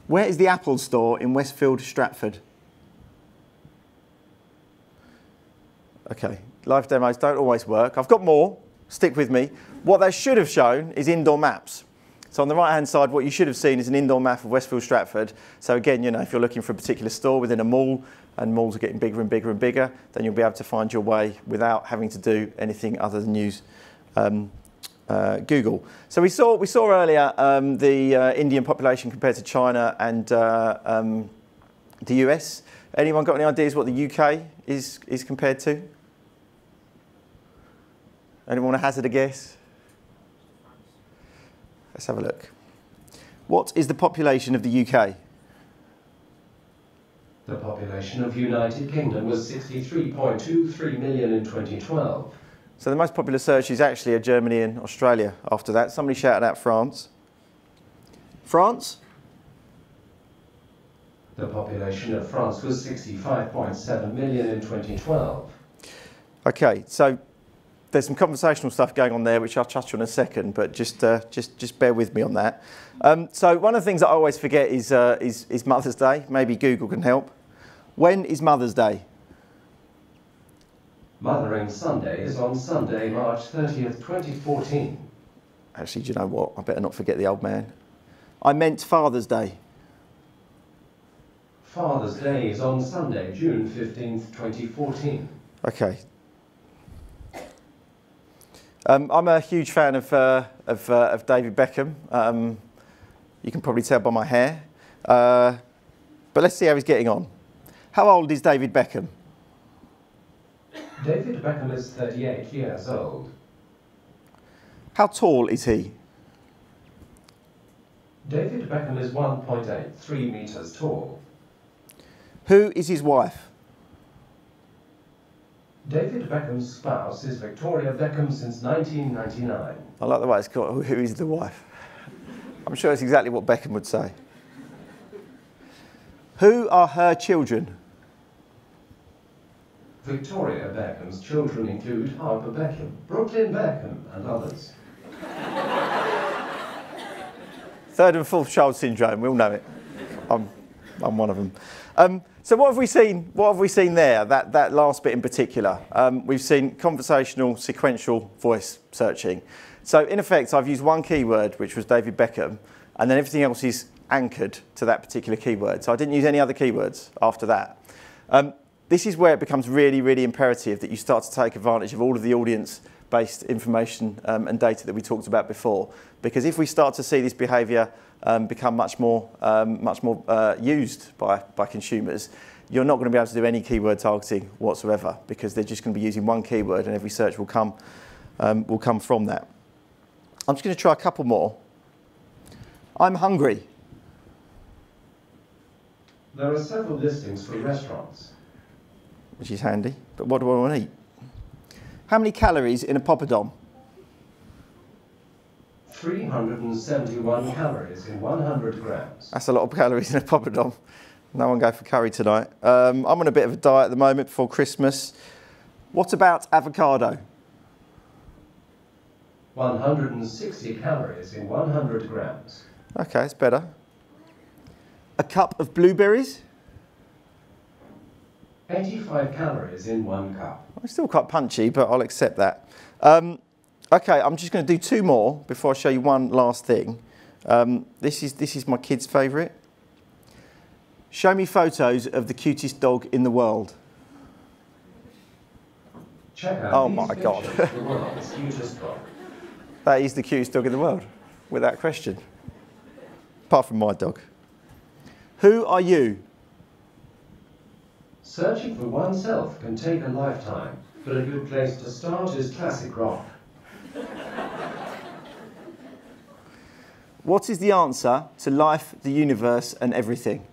Where is the Apple store in Westfield, Stratford? Okay, live demos don't always work. I've got more, stick with me. What they should have shown is indoor maps. So on the right hand side, what you should have seen is an indoor map of Westfield, Stratford. So again, you know, if you're looking for a particular store within a mall, and malls are getting bigger and bigger and bigger, then you'll be able to find your way without having to do anything other than use Google. So we saw earlier the Indian population compared to China and the US. Anyone got any ideas what the UK is compared to? Anyone want to hazard a guess? Let's have a look. What is the population of the UK? The population of the United Kingdom was 63.23 million in 2012. So the most popular searches actually are Germany and Australia after that. Somebody shouted out France. France? The population of France was 65.7 million in 2012. Okay, so there's some conversational stuff going on there, which I'll touch on in a second, but just bear with me on that. So one of the things that I always forget is Mother's Day. Maybe Google can help. When is Mother's Day? Mothering Sunday is on Sunday, March 30th, 2014. Actually, do you know what? I better not forget the old man. I meant Father's Day. Father's Day is on Sunday, June 15th, 2014. Okay. I'm a huge fan of David Beckham. You can probably tell by my hair. But let's see how he's getting on. How old is David Beckham? David Beckham is 38 years old. How tall is he? David Beckham is 1.83 meters tall. Who is his wife? David Beckham's spouse is Victoria Beckham since 1999. I like the way it's called, who is the wife? I'm sure it's exactly what Beckham would say. Who are her children? Victoria Beckham's children include Harper Beckham, Brooklyn Beckham, and others. Third and fourth child syndrome, we all know it. I'm one of them. So what have we seen? What have we seen there? That last bit in particular. We've seen conversational sequential voice searching. So in effect, I've used one keyword, which was David Beckham, and then everything else is anchored to that particular keyword. So I didn't use any other keywords after that. This is where it becomes really, really imperative that you start to take advantage of all of the audience-based information and data that we talked about before. Because if we start to see this behaviour become much more used by consumers, you're not going to be able to do any keyword targeting whatsoever, because they're just going to be using one keyword and every search will come from that. I'm just going to try a couple more. I'm hungry. There are several listings for restaurants. Which is handy, but what do I want to eat? How many calories in a poppadom? 371 calories in 100 grams. That's a lot of calories in a poppadom. No one go for curry tonight. I'm on a bit of a diet at the moment before Christmas. What about avocado? 160 calories in 100 grams. Okay, it's better. A cup of blueberries? 85 calories in 1 cup. It's still quite punchy, but I'll accept that. Okay, I'm just going to do two more before I show you one last thing. This is my kid's favourite. Show me photos of the cutest dog in the world. Check out oh my God. The world's cutest dog. That is the cutest dog in the world, without question. Apart from my dog. Who are you? Searching for oneself can take a lifetime, but a good place to start is classic rock. What is the answer to life, the universe, and everything?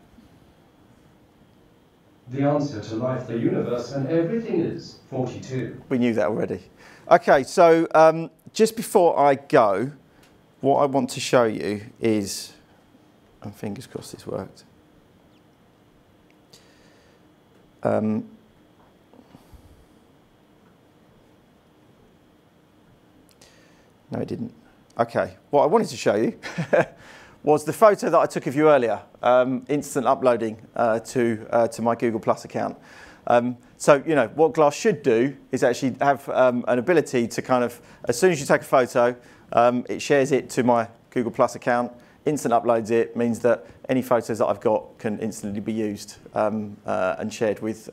The answer to life, the universe, and everything is 42. We knew that already. Okay, so just before I go, what I want to show you is, and fingers crossed this worked. No, it didn't. Okay, what I wanted to show you was the photo that I took of you earlier, instant uploading to my Google Plus account. So, you know, what Glass should do is actually have an ability to kind of, as soon as you take a photo, it shares it to my Google Plus account, instant uploads it, means that any photos that I've got can instantly be used and shared with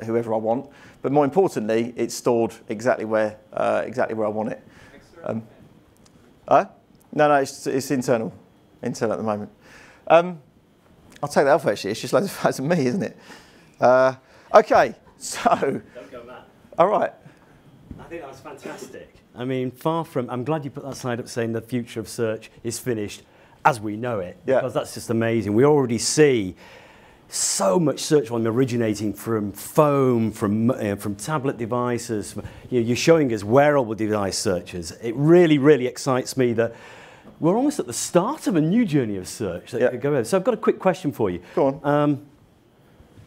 whoever I want. But more importantly, it's stored exactly where I want it. No, it's internal at the moment. I'll take that off actually. It's just loads of photos of me, isn't it? Okay, so. Don't go mad. All right. I think that was fantastic. I mean, far from. I'm glad you put that slide up saying the future of search is finished as we know it. Yeah. Because that's just amazing. We already see so much search volume originating from phone, from tablet devices. You're showing us wearable device searches. It really, really excites me that we're almost at the start of a new journey of search. So I've got a quick question for you. Go on.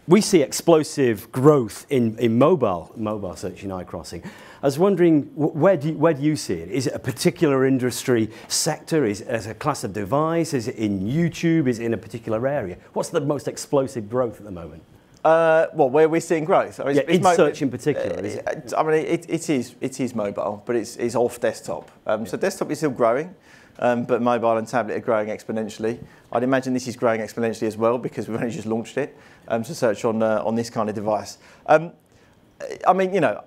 We see explosive growth in mobile search in iCrossing. I was wondering, where do you see it? Is it a particular industry sector? Is it as a class of device? Is it in YouTube? Is it in a particular area? What's the most explosive growth at the moment? Well, where we're seeing growth? I mean, in search in particular, is it? I mean, it is mobile, but it's off desktop. So desktop is still growing, but mobile and tablet are growing exponentially. I'd imagine this is growing exponentially as well because we've only just launched it to search on this kind of device. I mean, you know,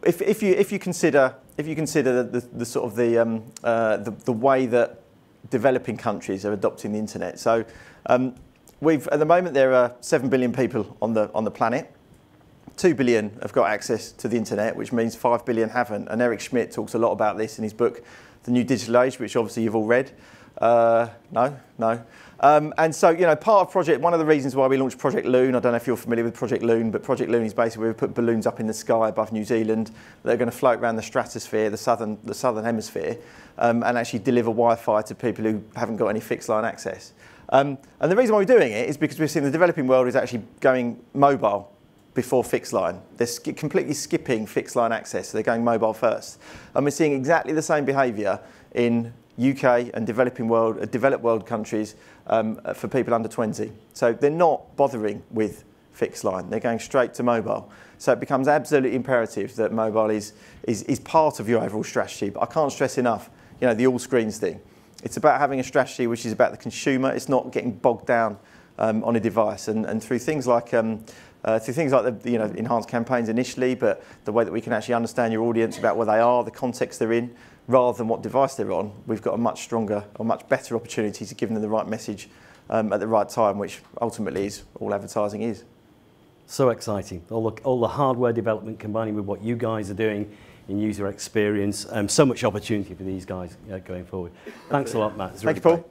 if you consider the sort of the way that developing countries are adopting the internet. So at the moment there are 7 billion people on the planet. 2 billion have got access to the internet, which means 5 billion haven't. And Eric Schmidt talks a lot about this in his book, The New Digital Age, which obviously you've all read. No. And so, you know, one of the reasons why we launched Project Loon, I don't know if you're familiar with Project Loon, but Project Loon is basically where we put balloons up in the sky above New Zealand that are going to float around the stratosphere, the southern hemisphere, and actually deliver Wi-Fi to people who haven't got any fixed line access. And the reason why we're doing it is because we've seen the developing world is actually going mobile before fixed line. They're completely skipping fixed line access, so they're going mobile first. And we're seeing exactly the same behaviour in UK and developed world countries for people under 20. So they're not bothering with fixed line. They're going straight to mobile. So it becomes absolutely imperative that mobile is part of your overall strategy. But I can't stress enough, you know, the all screens thing. It's about having a strategy which is about the consumer. It's not getting bogged down on a device. And through things like the enhanced campaigns initially, but the way that we can actually understand your audience about where they are, the context they're in, rather than what device they're on, we've got a much stronger or much better opportunity to give them the right message at the right time, which ultimately is all advertising is. So exciting. All the hardware development combining with what you guys are doing in user experience. So much opportunity for these guys going forward. Thanks a lot, Matt. Thank you, Paul.